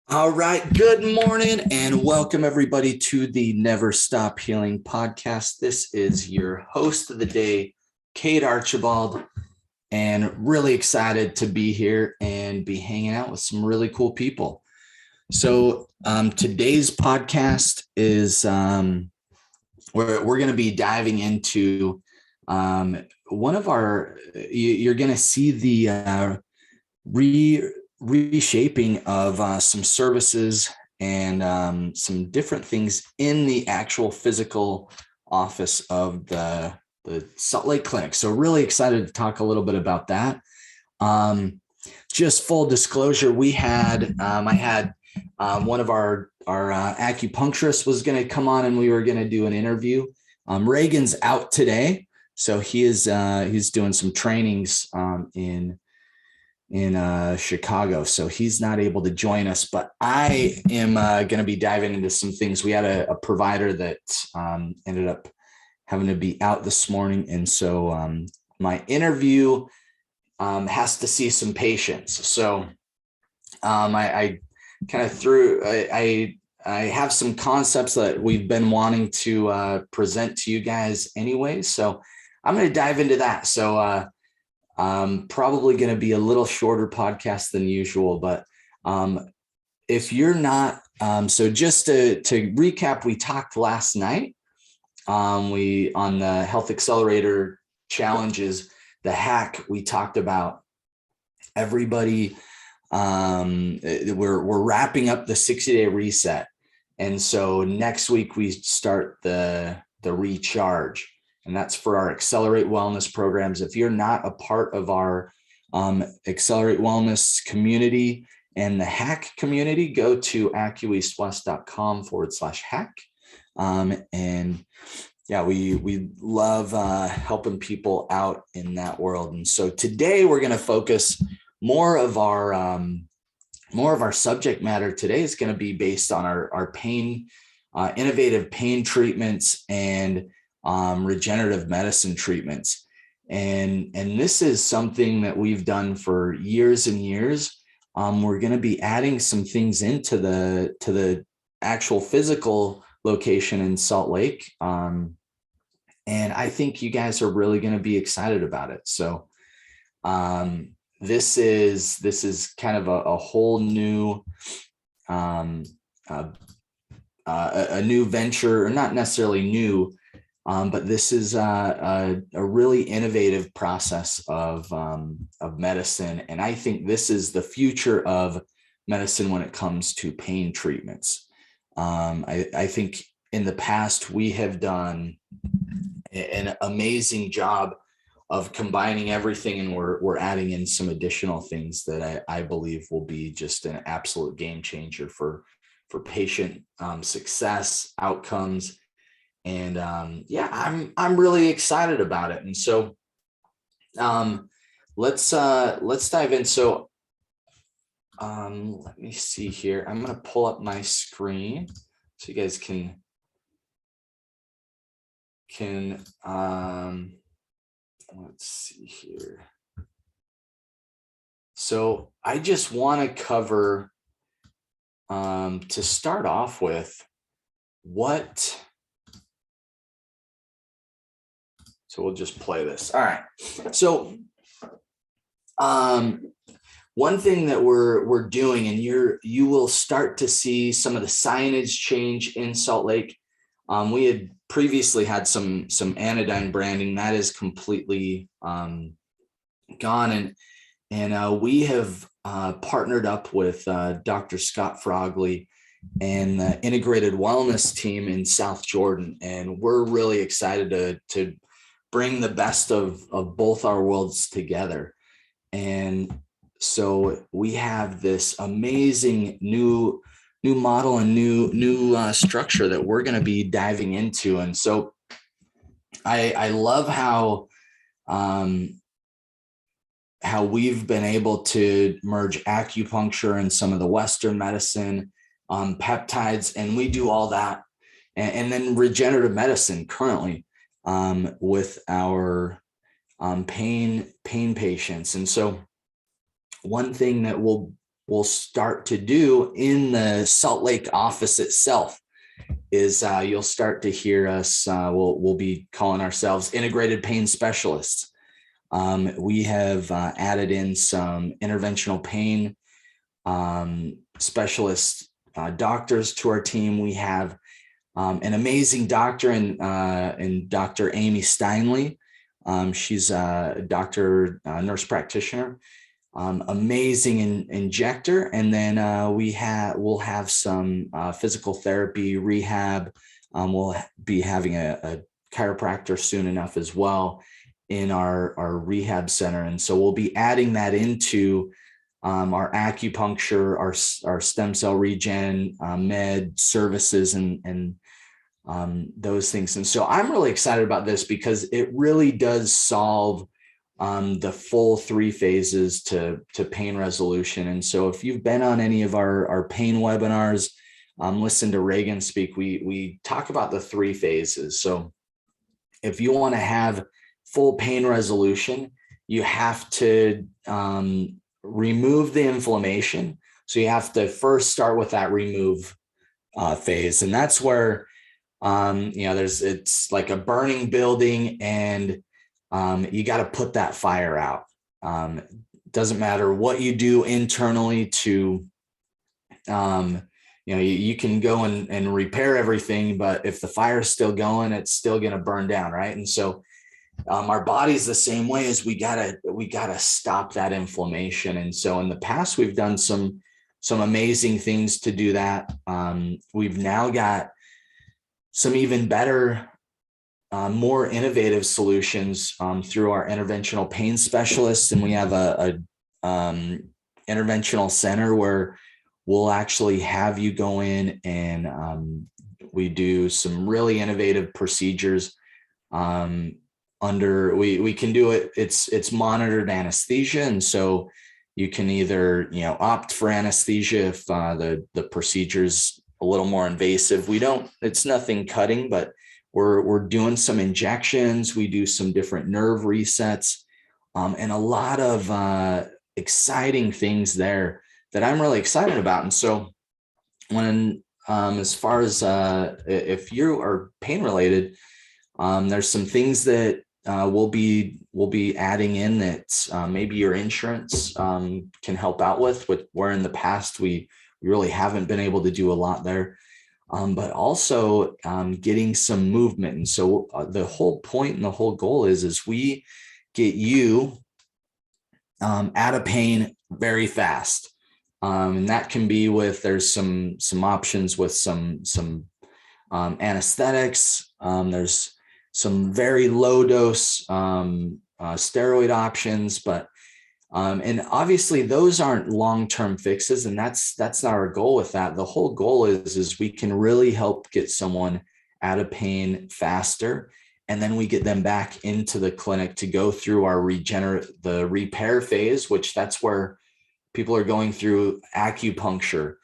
All right. Good morning and welcome everybody to the Never Stop Healing podcast. This is your host of the day, Cade Archibald, and really excited to be here and be hanging out with some really cool people. So today's podcast is we're going to be diving into one of our, you're going to see the reshaping of some services and some different things in the actual physical office of the Salt Lake Clinic. So really excited to talk a little bit about that. Just full disclosure, I had one of our acupuncturists was going to come on and we were going to do an interview. Reagan's out today. So he's doing some trainings in Chicago. So he's not able to join us, but I am going to be diving into some things. We had a provider that ended up having to be out this morning. And so my interview has to see some patients. So I kind of I have some concepts that we've been wanting to present to you guys anyway. So I'm going to dive into that. So probably going to be a little shorter podcast than usual, but if you're not, so just to recap, we talked last night. We on the Health Accelerator challenges, the hack, we talked about everybody. We're wrapping up the 60-day reset, and so next week we start the recharge. And that's for our Accelerate Wellness programs. If you're not a part of our Accelerate Wellness community and the hack community, go to acueastwest.com/hack. And yeah, we love helping people out in that world. And so today we're going to focus more of our subject matter today is going to be based on our pain, innovative pain treatments and regenerative medicine treatments. And this is something that we've done for years and years. We're going to be adding some things into the actual physical location in Salt Lake. And I think you guys are really going to be excited about it. So this is kind of a whole new a new venture, or not necessarily new. But this is a really innovative process of medicine. And I think this is the future of medicine when it comes to pain treatments. I think in the past, we have done an amazing job of combining everything, and we're adding in some additional things that I believe will be just an absolute game changer for patient success, outcomes. And I'm really excited about it. And so let's dive in. So let me see here. I'm going to pull up my screen so you guys can let's see here. So I just want to cover to start off with So we'll just play this. All right. So one thing that we're doing, and you will start to see some of the signage change in Salt Lake. We had previously had some anodyne branding that is completely gone, and we have partnered up with Dr. Scott Frogley and the Integrated Wellness team in South Jordan, and we're really excited to bring the best of both our worlds together. And so we have this amazing new model and new structure that we're going to be diving into. And so I love how we've been able to merge acupuncture and some of the Western medicine, peptides, and we do all that. And then regenerative medicine currently with our pain patients. And so one thing that we'll we'll start to do in the Salt Lake office itself is you'll start to hear us. We'll be calling ourselves integrated pain specialists. We have added in some interventional pain specialist doctors to our team. We have an amazing doctor in Dr. Amy Steinley. She's a nurse practitioner, amazing injector. And then we'll have some physical therapy rehab. We'll be having a chiropractor soon enough as well in our rehab center. And so we'll be adding that into our acupuncture, our stem cell regen, med services, and those things. And so I'm really excited about this because it really does solve the full 3 phases to pain resolution. And so if you've been on any of our pain webinars, listen to Reagan speak, we talk about the 3 phases. So if you want to have full pain resolution, you have to remove the inflammation. So you have to first start with that remove phase. And that's where, it's like a burning building, and you got to put that fire out. Doesn't matter what you do internally to, you can go and repair everything, but if the fire is still going, it's still going to burn down. Right. And so our body's the same way. As we gotta stop that inflammation. And so in the past, we've done some amazing things to do that. We've now got some even better, more innovative solutions through our interventional pain specialists. And we have a interventional center where we'll actually have you go in and we do some really innovative procedures. We can do it. It's monitored anesthesia. And so you can either, opt for anesthesia if the procedure's a little more invasive. It's nothing cutting, but we're doing some injections. We do some different nerve resets, and a lot of exciting things there that I'm really excited about. And so when, as far as if you are pain related, there's some things that we'll be adding in that maybe your insurance can help out with where in the past we really haven't been able to do a lot there, but also getting some movement. And so the whole point and the whole goal is we get you out of pain very fast, and that can be there's some options with some anesthetics. There's some very low dose steroid options, but and obviously those aren't long-term fixes, and that's not our goal with that. The whole goal is we can really help get someone out of pain faster, and then we get them back into the clinic to go through the repair phase, which that's where people are going through acupuncture.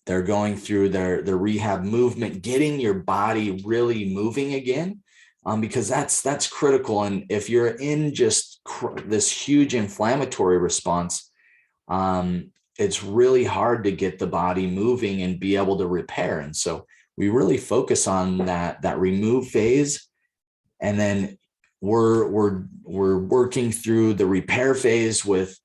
They're going through their rehab movement, getting your body really moving again, because that's critical. And if you're in just this huge inflammatory response, it's really hard to get the body moving and be able to repair. And so we really focus on that remove phase, and then we're working through the repair phase with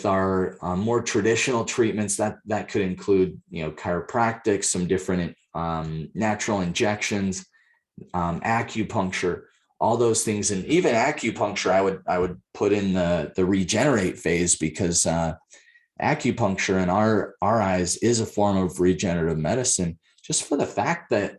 our more traditional treatments that could include, chiropractic, some different natural injections, acupuncture, all those things. And even acupuncture, I would put in the regenerate phase, because acupuncture in our eyes is a form of regenerative medicine, just for the fact that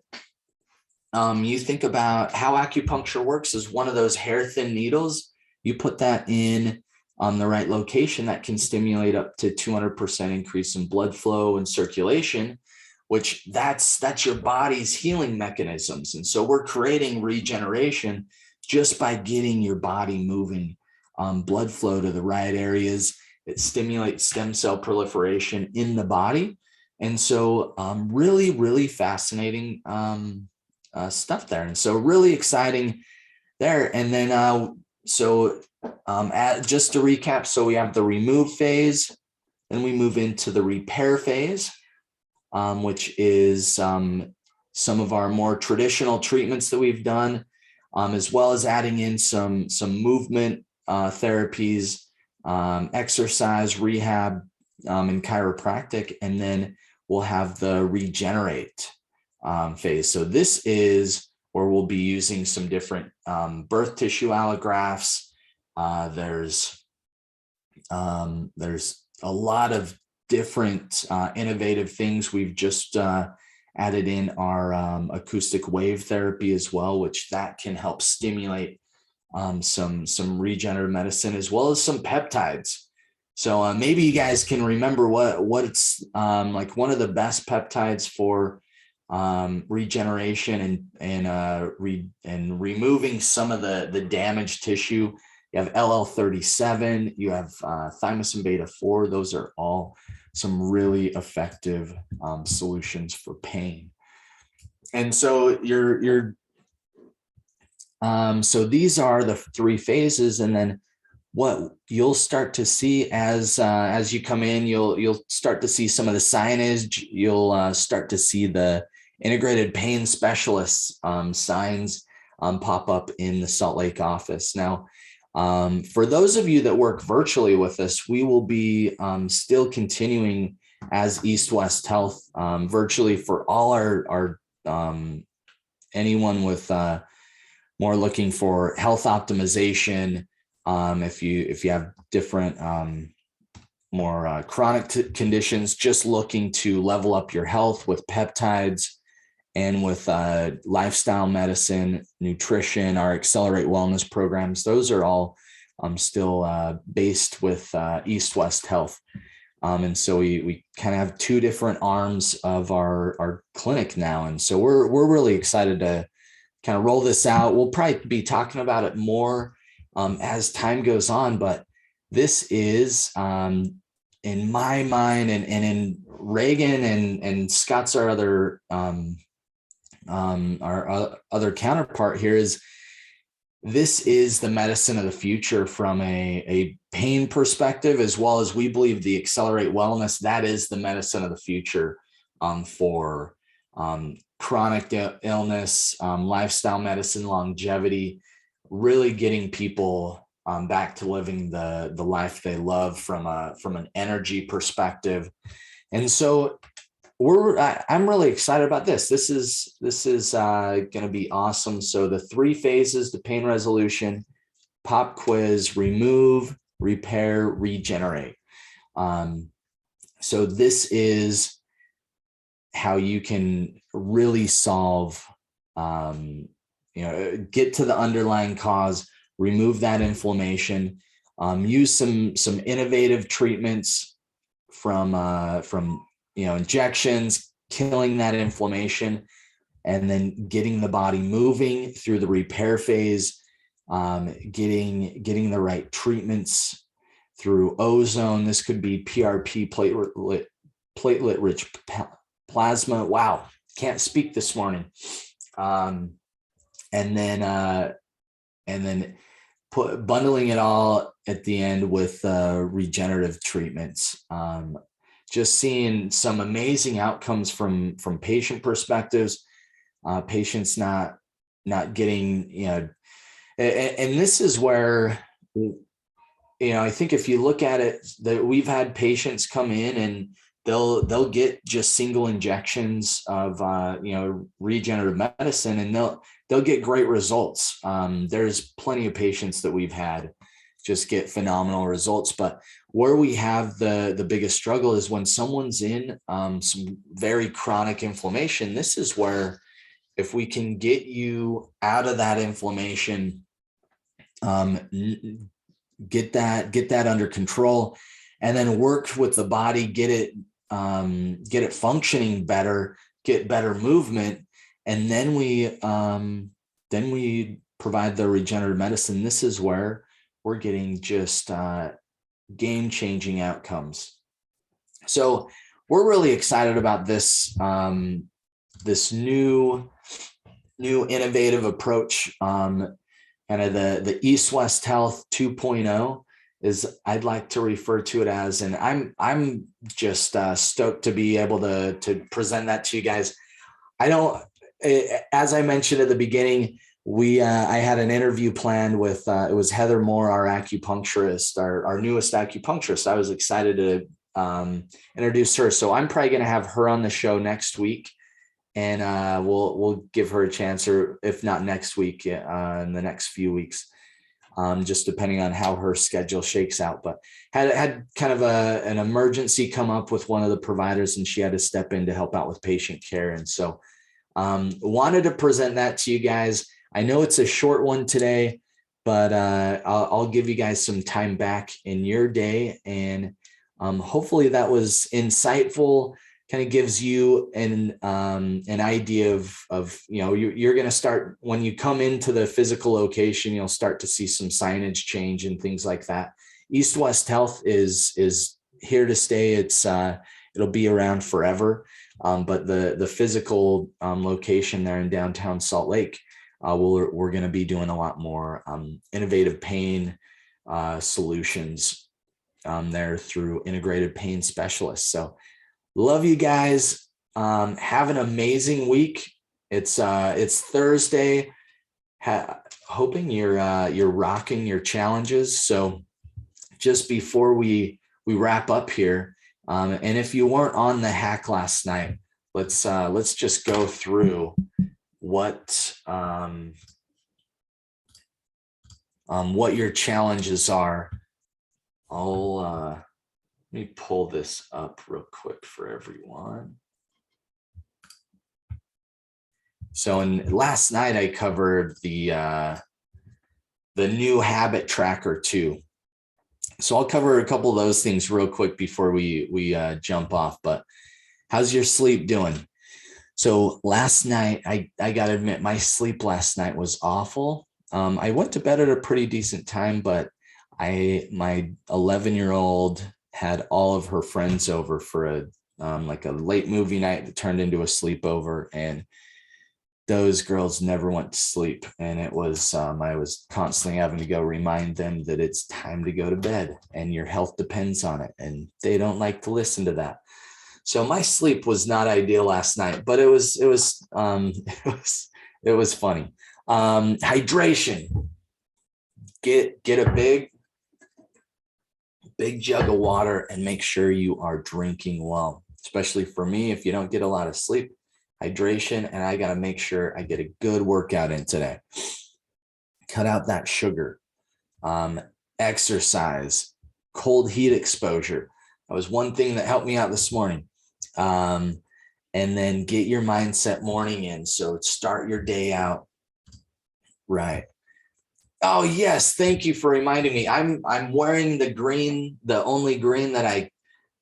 you think about how acupuncture works is one of those hair thin needles. You put that in the right location, that can stimulate up to 200% increase in blood flow and circulation, which that's your body's healing mechanisms. And so we're creating regeneration just by getting your body moving, blood flow to the right areas. It stimulates stem cell proliferation in the body. And so really, really fascinating stuff there. And so really exciting there. And then just to recap, so we have the remove phase, Then we move into the repair phase, which is some of our more traditional treatments that we've done, as well as adding in some movement therapies, exercise, rehab, and chiropractic. And then we'll have the regenerate phase. So this is where we'll be using some different birth tissue allografts. There's a lot of different innovative things. We've just added in our acoustic wave therapy as well, which that can help stimulate some regenerative medicine, as well as some peptides. So maybe you guys can remember what it's like. One of the best peptides for regeneration and removing some of the damaged tissue. You have LL37, you have thymosin beta 4. Those are all some really effective solutions for pain. And so so these are the 3 phases. And then what you'll start to see as you come in, you'll start to see some of the signage. You'll start to see the integrated pain specialists signs pop up in the Salt Lake office. Now, for those of you that work virtually with us, we will be still continuing as East West Health virtually for all our anyone with more looking for health optimization. If you have different more chronic conditions, just looking to level up your health with peptides and with lifestyle medicine, nutrition, our Accelerate Wellness programs, those are all still based with East West Health. And so we kind of have 2 different arms of our clinic now. And so we're really excited to kind of roll this out. We'll probably be talking about it more as time goes on, but this is, in my mind and in Reagan and Scott's our other counterpart here, this is the medicine of the future from a pain perspective, as well as we believe the Accelerate Wellness, that is the medicine of the future for chronic illness, lifestyle medicine, longevity, really getting people back to living the life they love from an energy perspective. And so I'm really excited about this. This is going to be awesome. So the 3 phases: the pain resolution, pop quiz, remove, repair, regenerate. So this is how you can really solve, get to the underlying cause, remove that inflammation, use some innovative treatments from injections, killing that inflammation, and then getting the body moving through the repair phase, getting the right treatments through ozone. This could be PRP, platelet-rich plasma. Wow, can't speak this morning. And then bundling it all at the end with regenerative treatments. Just seeing some amazing outcomes from patient perspectives, patients not getting, and this is where, I think if you look at it, that we've had patients come in and they'll get just single injections of, regenerative medicine, and they'll get great results. There's plenty of patients that we've had just get phenomenal results. But where we have the biggest struggle is when someone's in some very chronic inflammation. This is where, if we can get you out of that inflammation, get that under control, and then work with the body, get it functioning better, get better movement, and then we provide the regenerative medicine. This is where we're getting just game-changing outcomes. So we're really excited about this this new innovative approach, kind of the East West Health 2.0. as I'd like to refer to it as, and I'm just stoked to be able to present that to you guys. I don't, as I mentioned at the beginning, I had an interview planned with it was Heather Moore, our acupuncturist, our newest acupuncturist. I was excited to introduce her, so I'm probably going to have her on the show next week, and we'll give her a chance, or if not next week, in the next few weeks. Just depending on how her schedule shakes out. But had kind of an emergency come up with one of the providers, and she had to step in to help out with patient care. And so wanted to present that to you guys. I know it's a short one today, but I'll give you guys some time back in your day. And hopefully that was insightful, kind of gives you an idea of you're going to start, when you come into the physical location, you'll start to see some signage change and things like that. East West Health is here to stay. It'll be around forever. But the physical location there in downtown Salt Lake, we're going to be doing a lot more innovative pain solutions there through integrated pain specialists. So love you guys. Have an amazing week. It's Thursday. Hoping you're rocking your challenges. So just before we wrap up here, and if you weren't on the hack last night, let's just go through what your challenges are. Let me pull this up real quick for everyone. So last night I covered the new habit tracker too. So I'll cover a couple of those things real quick before we jump off. But how's your sleep doing? So last night, I got to admit, my sleep last night was awful. I went to bed at a pretty decent time, but my 11-year-old had all of her friends over for like a late movie night that turned into a sleepover, and those girls never went to sleep. And it was, I was constantly having to go remind them that it's time to go to bed and your health depends on it. And they don't like to listen to that. So my sleep was not ideal last night, but it was funny. Hydration. Get a big jug of water and make sure you are drinking well, especially for me, if you don't get a lot of sleep. Hydration, and I got to make sure I get a good workout in today. Cut out that sugar. Exercise, cold heat exposure. That was one thing that helped me out this morning. And then get your mindset morning in. So start your day out right. Oh yes, thank you for reminding me. I'm wearing the green, the only green that I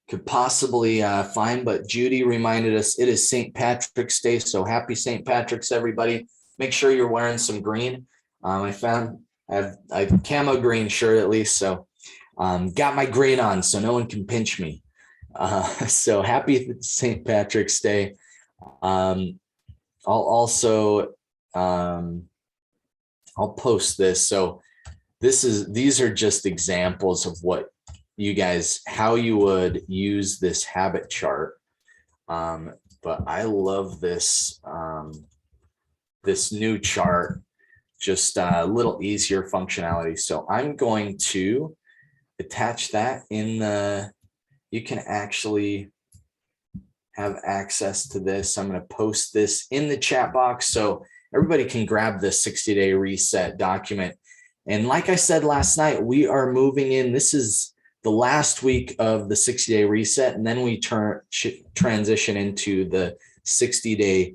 could possibly find, but Judy reminded us it is St. Patrick's Day, so happy St. Patrick's, everybody. Make sure you're wearing some green. I have a camo green shirt at least, so got my green on so no one can pinch me. So happy St. Patrick's Day. I'll post this. So these are just examples of what you guys, how you would use this habit chart. But I love this, this new chart, just a little easier functionality. So I'm going to attach that you can actually have access to this. I'm going to post this in the chat box so everybody can grab the 60-day reset document. And like I said last night, we are moving in. This is the last week of the 60-day reset, and then we transition into the 60-day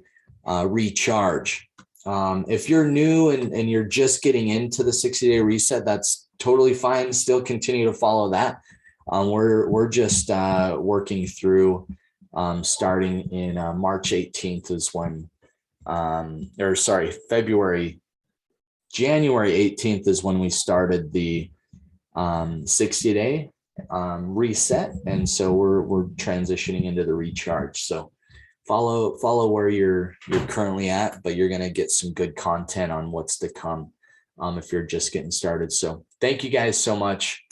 recharge. If you're new and you're just getting into the 60-day reset, that's totally fine. Still continue to follow that. We're just working through starting in March 18th is when, January 18th is when we started the 60-day reset, and so we're transitioning into the recharge. So follow where you're currently at, but you're going to get some good content on what's to come if you're just getting started. So thank you guys so much.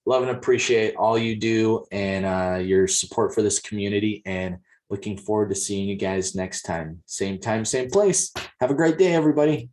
love and appreciate all you do and your support for this community, and looking forward to seeing you guys next time. Same time, same place. Have a great day, everybody.